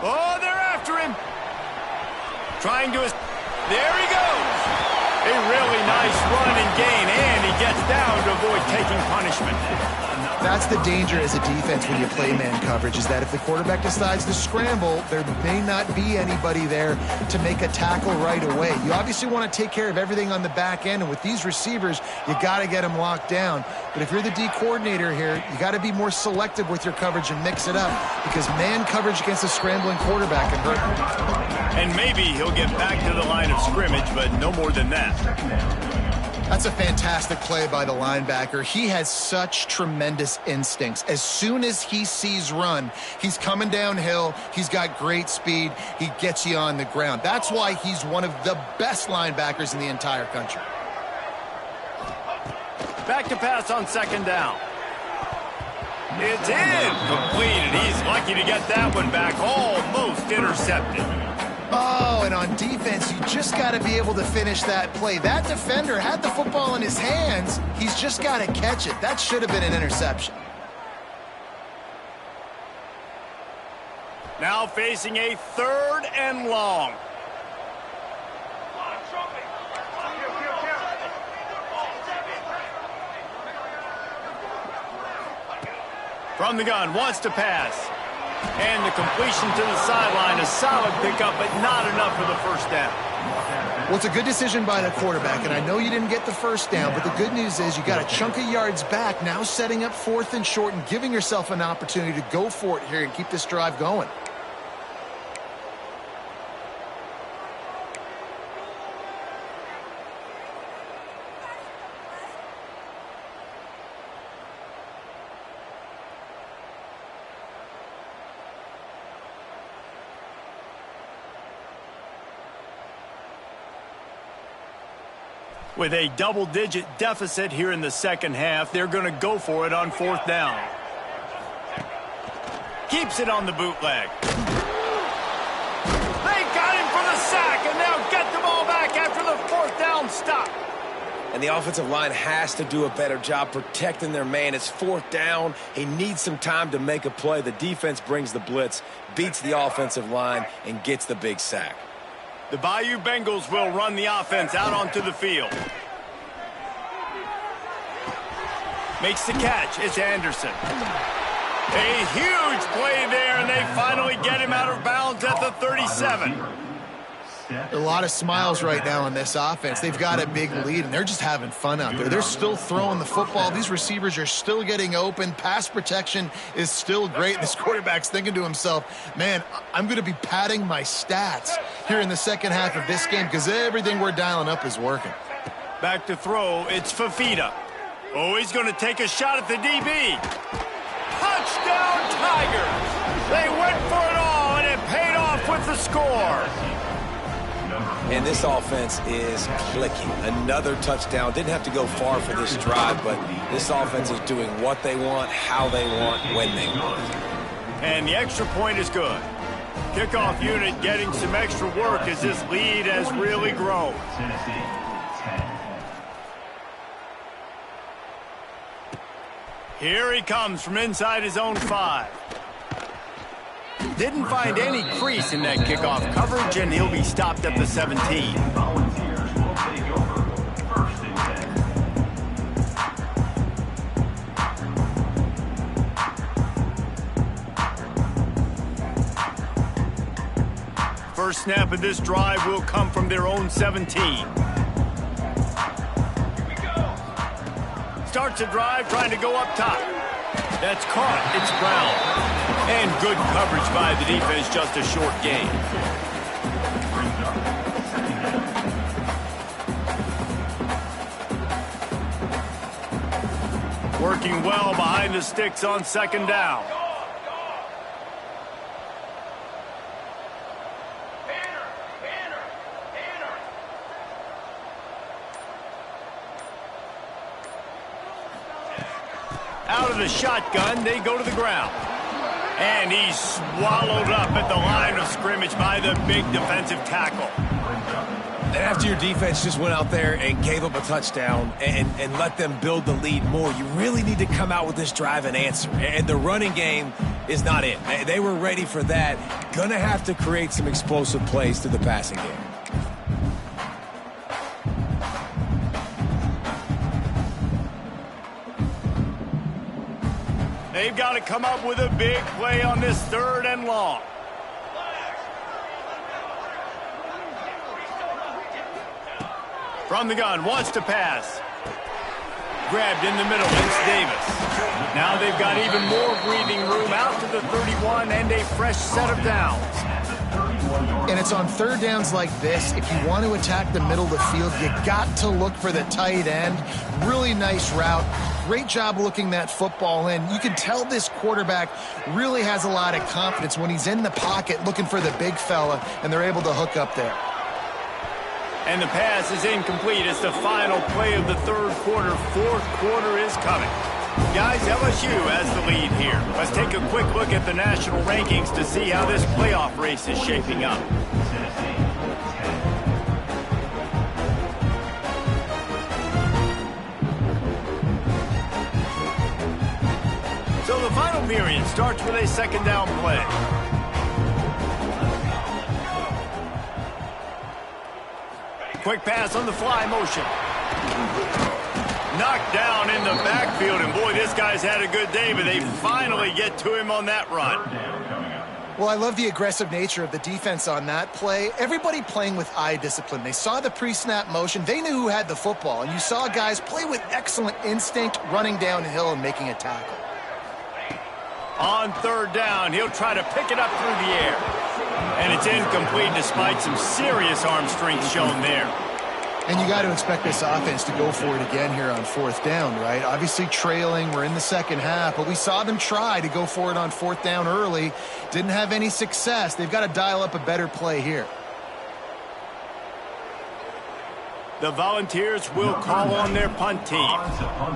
Oh, they're after him. Trying to... There he goes. A really nice run and gain, and he gets down to avoid taking punishment. That's the danger as a defense when you play man coverage, is that if the quarterback decides to scramble, there may not be anybody there to make a tackle right away. You obviously want to take care of everything on the back end, and with these receivers, you got to get them locked down. But if you're the D coordinator here, you got to be more selective with your coverage and mix it up, because man coverage against a scrambling quarterback can hurt. And maybe he'll get back to the line of scrimmage, but no more than that. That's a fantastic play by the linebacker. He has such tremendous instincts. As soon as he sees run, he's coming downhill. He's got great speed. He gets you on the ground. That's why he's one of the best linebackers in the entire country. Back to pass on 2nd down. It's incomplete, and he's lucky to get that one back. Almost intercepted. Oh, and on defense, you just got to be able to finish that play. That defender had the football in his hands. He's just got to catch it. That should have been an interception. Now facing a 3rd and long. From the gun, wants to pass. And the completion to the sideline, a solid pickup, but not enough for the 1st down. Well, it's a good decision by the quarterback, and I know you didn't get the 1st down, but the good news is you got a chunk of yards back, now setting up 4th and short and giving yourself an opportunity to go for it here and keep this drive going. With a double-digit deficit here in the second half, they're going to go for it on 4th down. Keeps it on the bootleg. They got him for the sack, and they'll get the ball back after the 4th down stop. And the offensive line has to do a better job protecting their man. It's 4th down. He needs some time to make a play. The defense brings the blitz, beats the offensive line, and gets the big sack. The Bayou Bengals will run the offense out onto the field. Makes the catch. It's Anderson. A huge play there, and they finally get him out of bounds at the 37. A lot of smiles right now on this offense. They've got a big lead, and they're just having fun out there. They're still throwing the football. These receivers are still getting open. Pass protection is still great. This quarterback's thinking to himself, man, I'm going to be padding my stats here in the second half of this game because everything we're dialing up is working. Back to throw. It's Fafita. Oh, he's going to take a shot at the DB. Touchdown, Tigers! They went for it all, and it paid off with the score. and this offense is clicking. Another touchdown. Didn't have to go far for this drive, but this offense is doing what they want, how they want, when they want. And the extra point is good. Kickoff unit getting some extra work as this lead has really grown. Here he comes from inside his own 5. Didn't find any crease in that kickoff coverage, and he'll be stopped at the 17. First snap of this drive will come from their own 17. Starts a drive trying to go up top. That's caught. It's ground. And good coverage by the defense, just a short gain. Working well behind the sticks on second down. Out of the shotgun, they go to the ground. And he's swallowed up at the line of scrimmage by the big defensive tackle. And after your defense just went out there and gave up a touchdown and let them build the lead more, you really need to come out with this drive and answer. And the running game is not it. They were ready for that. Gonna have to create some explosive plays to the passing game. They've got to come up with a big play on this 3rd and long. From the gun, wants to pass. Grabbed in the middle, it's Davis. Now they've got even more breathing room out to the 31 and a fresh set of downs. And it's on 3rd downs like this. If you want to attack the middle of the field, you got to look for the tight end. Really nice route. Great job looking that football in. You can tell this quarterback really has a lot of confidence when he's in the pocket looking for the big fella, and they're able to hook up there. And the pass is incomplete. It's the final play of the 3rd quarter. 4th quarter is coming. Guys, LSU has the lead here. Let's take a quick look at the national rankings to see how this playoff race is shaping up. So the final period starts with a 2nd down play. Quick pass on the fly motion. Knocked down in the backfield, and boy, this guy's had a good day, but they finally get to him on that run. Well, I love the aggressive nature of the defense on that play. Everybody playing with eye discipline. They saw the pre-snap motion. They knew who had the football, and you saw guys play with excellent instinct, running downhill and making a tackle. On 3rd down, he'll try to pick it up through the air. And it's incomplete despite some serious arm strength shown there. And you got to expect this offense to go for it again here on 4th down, right? Obviously trailing, we're in the 2nd half, but we saw them try to go for it on 4th down early. Didn't have any success. They've got to dial up a better play here. The Volunteers will call on their punt team.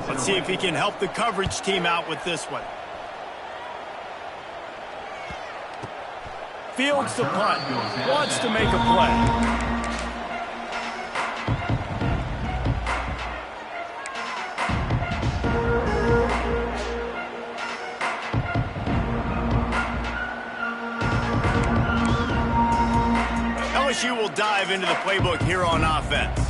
Let's see if he can help the coverage team out with this one. Fields the punt. Wants to make a play. LSU will dive into the playbook here on offense.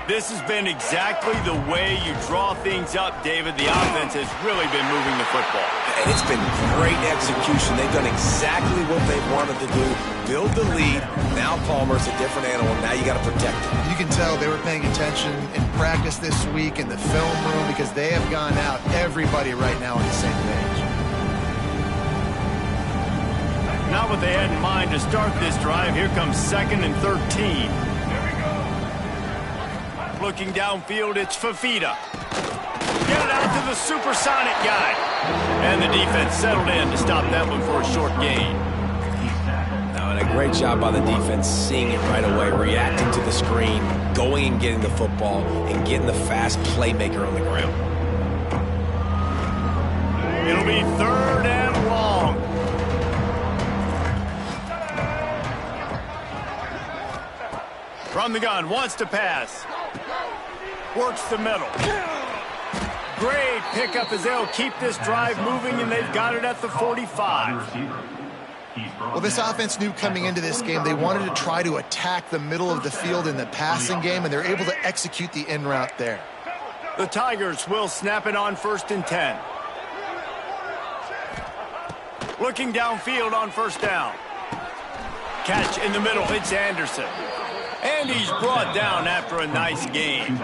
This has been exactly the way you draw things up, David. The offense has really been moving the football. And it's been great execution. They've done exactly what they wanted to do. Build the lead. Now Palmer's a different animal. Now you got to protect him. You can tell they were paying attention in practice this week in the film room because they have gone out, everybody right now on the same page. Not what they had in mind to start this drive. Here comes 2nd and 13. Looking downfield, it's Fafita. Get it out to the supersonic guy. And the defense settled in to stop that one for a short gain. Now an a great job by the defense seeing it right away, reacting to the screen, going and getting the football, and getting the fast playmaker on the ground. It'll be 3rd and long. From the gun, wants to pass. Works the middle. Great pickup as they'll keep this drive moving, and they've got it at the 45. Well, this offense knew coming into this game they wanted to try to attack the middle of the field in the passing game, and they're able to execute the in route there. The Tigers will snap it on 1st and 10. Looking downfield on 1st down. Catch in the middle, it's Anderson. And he's brought down after a nice gain.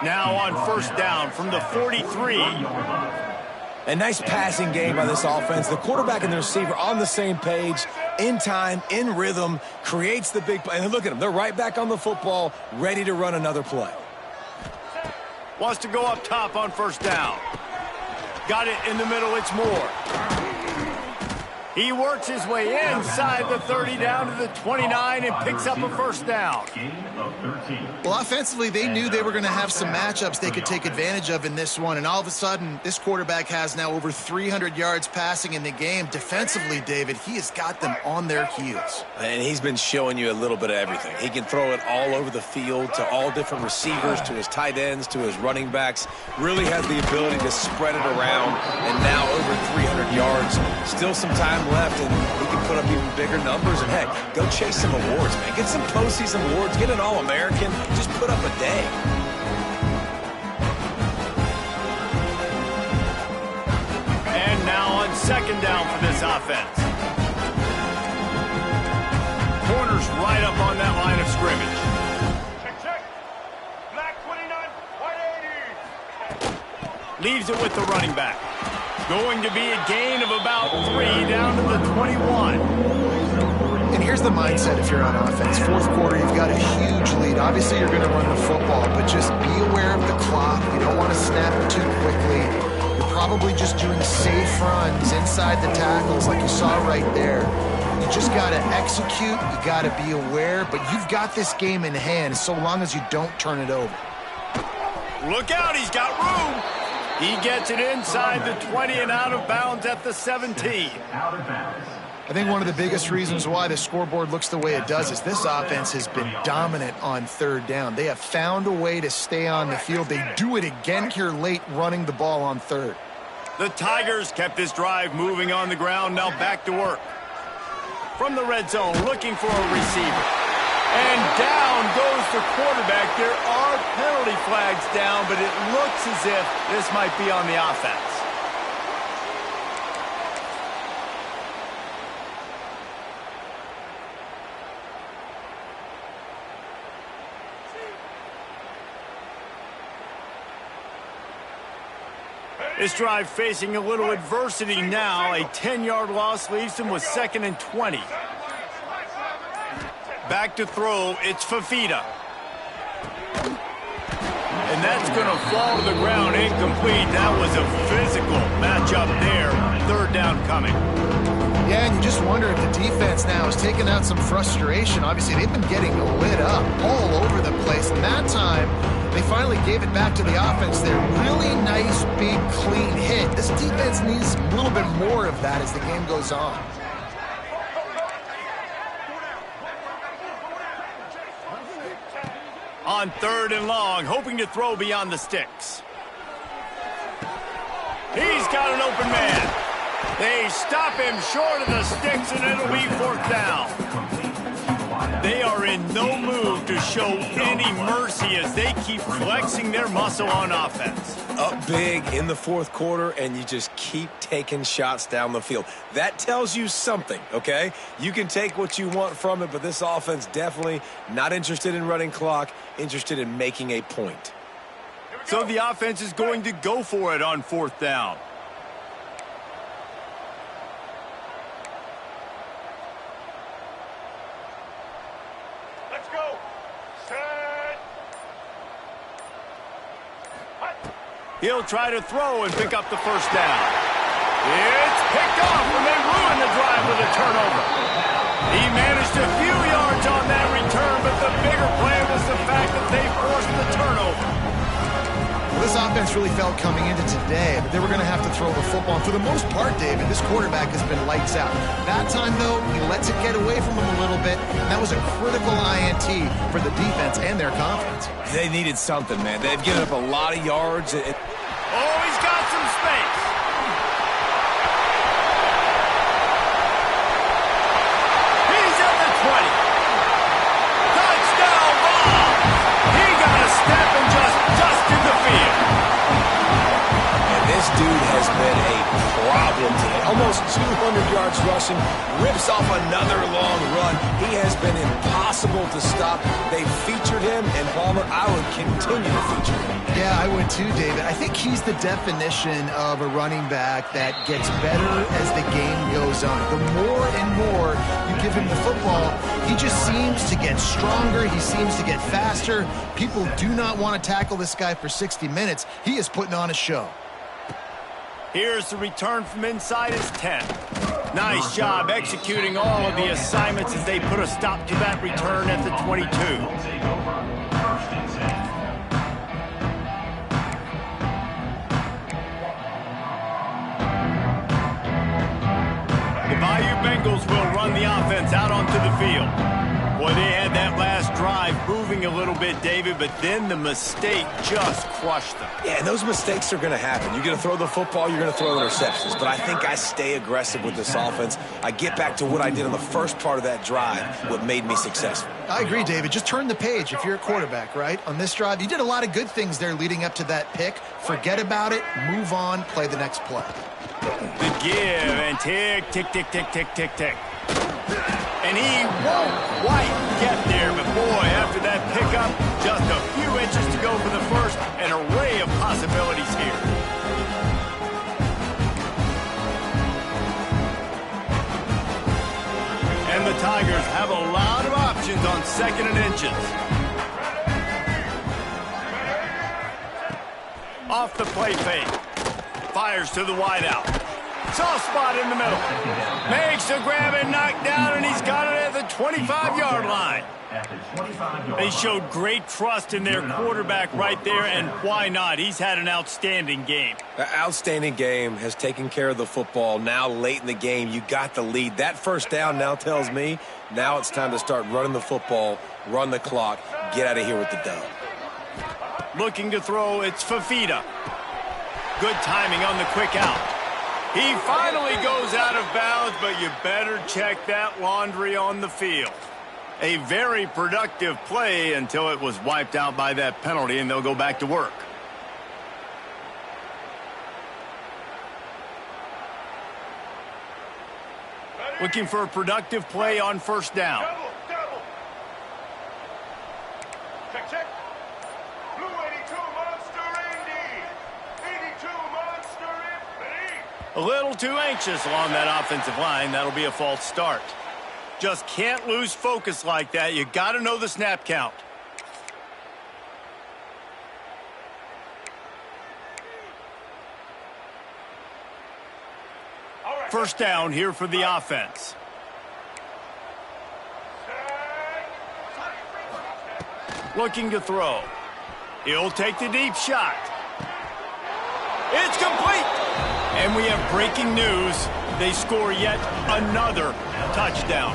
Now on 1st down from the 43. A nice passing game by this offense. The quarterback and the receiver on the same page, in time, in rhythm, creates the big play. And look at them. They're right back on the football, ready to run another play. Wants to go up top on 1st down. Got it in the middle, it's Moore. He works his way inside the 30 down to the 29 and picks up a 1st down. Well, offensively, they knew they were going to have some matchups they could take advantage of in this one, and all of a sudden, this quarterback has now over 300 yards passing in the game. Defensively, David, he has got them on their heels. And he's been showing you a little bit of everything. He can throw it all over the field to all different receivers, to his tight ends, to his running backs. Really has the ability to spread it around, and now over 300 yards. Still some time left, and he can put up even bigger numbers. And heck, go chase some awards, man. Get some postseason awards. Get an All-American. Just put up a day. And now on 2nd down for this offense. Corner's right up on that line of scrimmage. Check. Black 29, white 80. Leaves it with the running back. Going to be a gain of about 3 down to the 21. And here's the mindset if you're on offense. 4th quarter, you've got a huge lead. Obviously, you're going to run the football, but just be aware of the clock. You don't want to snap it too quickly. You're probably just doing safe runs inside the tackles like you saw right there. You just got to execute. You got to be aware, but you've got this game in hand so long as you don't turn it over. Look out, he's got room. He gets it inside the 20 and out of bounds at the 17. I think one of the biggest reasons why the scoreboard looks the way it does is this offense has been dominant on 3rd down. They have found a way to stay on the field. They do it again here late, running the ball on 3rd. The Tigers kept this drive moving on the ground, now back to work. From the red zone, looking for a receiver. And down goes the quarterback. There are penalty flags down, but it looks as if this might be on the offense. This drive facing a little adversity now. A 10-yard loss leaves them with 2nd and 20. Back to throw, it's Fafita. And that's going to fall to the ground, incomplete. That was a physical matchup there. 3rd down coming. Yeah, and you just wonder if the defense now is taking out some frustration. Obviously, they've been getting lit up all over the place. And that time, they finally gave it back to the offense there. Really nice, big, clean hit. This defense needs a little bit more of that as the game goes on. On 3rd and long, hoping to throw beyond the sticks. He's got an open man. They stop him short of the sticks, and it'll be 4th down. They are in no mood to show any mercy as they keep flexing their muscle on offense. Up big in the 4th quarter, and you just keep taking shots down the field. That tells you something, okay? You can take what you want from it, but this offense definitely not interested in running clock, interested in making a point. So the offense is going to go for it on 4th down. Let's go. Set. He'll try to throw and pick up the 1st down. It's picked off, and they ruin the drive with a turnover. He managed a few yards on that return, but the bigger play was the fact that they forced the turnover. Well, this offense really felt coming into today that they were going to have to throw the football. And for the most part, David, this quarterback has been lights out. That time, though, he lets it get away from him a little bit, and that was a critical INT for the defense and their confidence. They needed something, man. They've given up a lot of yards. Oh, he's got some space. He's at the 20. Touchdown ball. He got a step and just dusted the field. And this dude has been a problem today. Almost 200 yards rushing. Rips off another long run. He has been impossible to stop. They featured him, and Palmer, I would continue to feature him. Yeah, I would too, David. I think he's the definition of a running back that gets better as the game goes on. The more and more you give him the football, he just seems to get stronger. He seems to get faster. People do not want to tackle this guy for 60 minutes. He is putting on a show. Here's the return from inside his 10. Nice job executing all of the assignments as they put a stop to that return at the 22. The Bayou Bengals will run the offense out onto the field. Boy, they had that last drive moving a little bit, David, but then the mistake just crushed them. Yeah, and those mistakes are going to happen. You're going to throw the football, you're going to throw interceptions. But I think I stay aggressive with this offense. I get back to what I did on the first part of that drive, what made me successful. I agree, David. Just turn the page if you're a quarterback, right? On this drive, you did a lot of good things there leading up to that pick. Forget about it, move on, play the next play. The give and tick, tick, tick, tick, tick, tick, tick. And he won't quite get there, but boy, after that pickup, just a few inches to go for the first, an array of possibilities here. And the Tigers have a lot of options on 2nd and inches. Off the play fake. Fires to the wideout. Soft spot in the middle. Makes a grab and knocked down, and he's got it at the 25-yard line. They showed great trust in their quarterback right there, and why not? He's had an outstanding game. The outstanding game has taken care of the football. Now, late in the game, you got the lead. That first down now tells me now it's time to start running the football, run the clock, get out of here with the dub. Looking to throw, it's Fafita. Good timing on the quick out. He finally goes out of bounds, but you better check that laundry on the field. A very productive play until it was wiped out by that penalty, and they'll go back to work. Looking for a productive play on first down. Double. Check. Blue 82 Monster Indy. 82 Monster Indy. A little too anxious along that offensive line. That'll be a false start. Just can't lose focus like that. You got to know the snap count. First down here for the offense. Looking to throw. He'll take the deep shot. It's complete. And we have breaking news. They score yet another touchdown.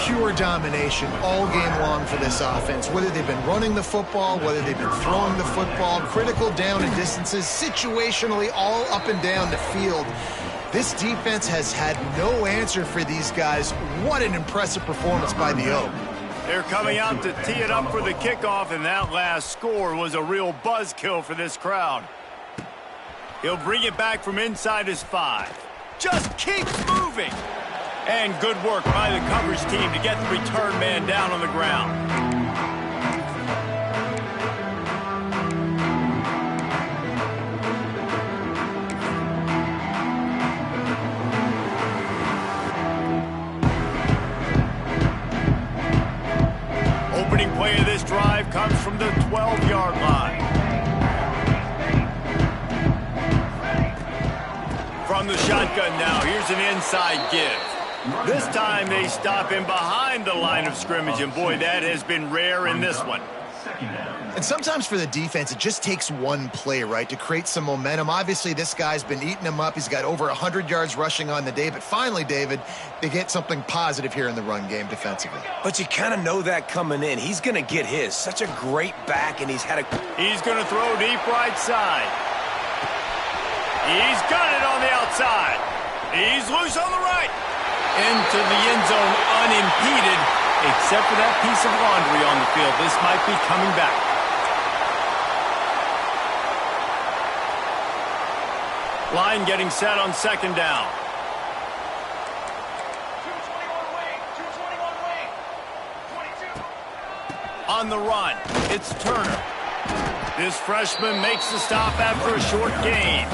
Pure domination all game long for this offense. Whether they've been running the football, whether they've been throwing the football, critical down and distances, situationally all up and down the field. This defense has had no answer for these guys. What an impressive performance by the Oak. They're coming out to tee it up for the kickoff, and that last score was a real buzzkill for this crowd. He'll bring it back from inside his 5. Just keeps moving. And good work by the coverage team to get the return man down on the ground. Opening play of this drive comes from the 12-yard line. From the shotgun now, here's an inside give. This time they stop him behind the line of scrimmage, and boy, that has been rare in this one. And sometimes for the defense, it just takes one play, right, to create some momentum. Obviously, this guy's been eating him up. He's got over 100 yards rushing on the day. But finally, David, they get something positive here in the run game defensively. But you kind of know that coming in. He's going to get his. Such a great back, and he's going to throw deep right side. He's got it on the outside. He's loose on the right. Into the end zone unimpeded, except for that piece of laundry on the field. This might be coming back. Line getting set on second down. 221 wing, 221 wing, 22. On the run, it's Turner. This freshman makes the stop after a short gain.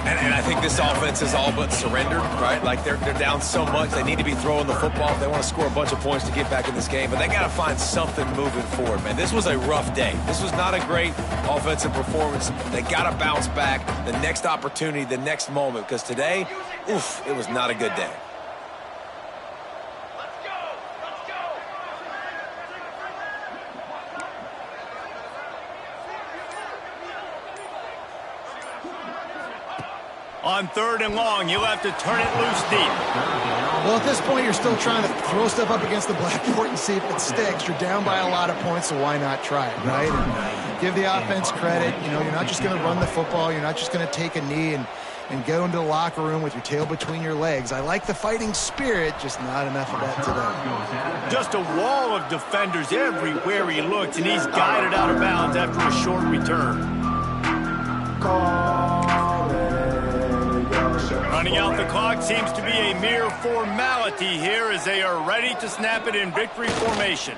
And I think this offense is all but surrendered, right? Like they're down so much, they need to be throwing the football if they want to score a bunch of points to get back in this game. But they got to find something moving forward, man. This was a rough day. This was not a great offensive performance. They got to bounce back the next opportunity, the next moment, because today, oof, it was not a good day. On third and long, you'll have to turn it loose deep. Well, at this point, you're still trying to throw stuff up against the blackboard and see if it sticks. You're down by a lot of points, so why not try it, right? And give the offense credit. You know, you're not just going to run the football. You're not just going to take a knee and go into the locker room with your tail between your legs. I like the fighting spirit, just not enough of that today. Just a wall of defenders everywhere he looked, and he's guided out of bounds after a short return. Running out the clock seems to be a mere formality here as they are ready to snap it in victory formation.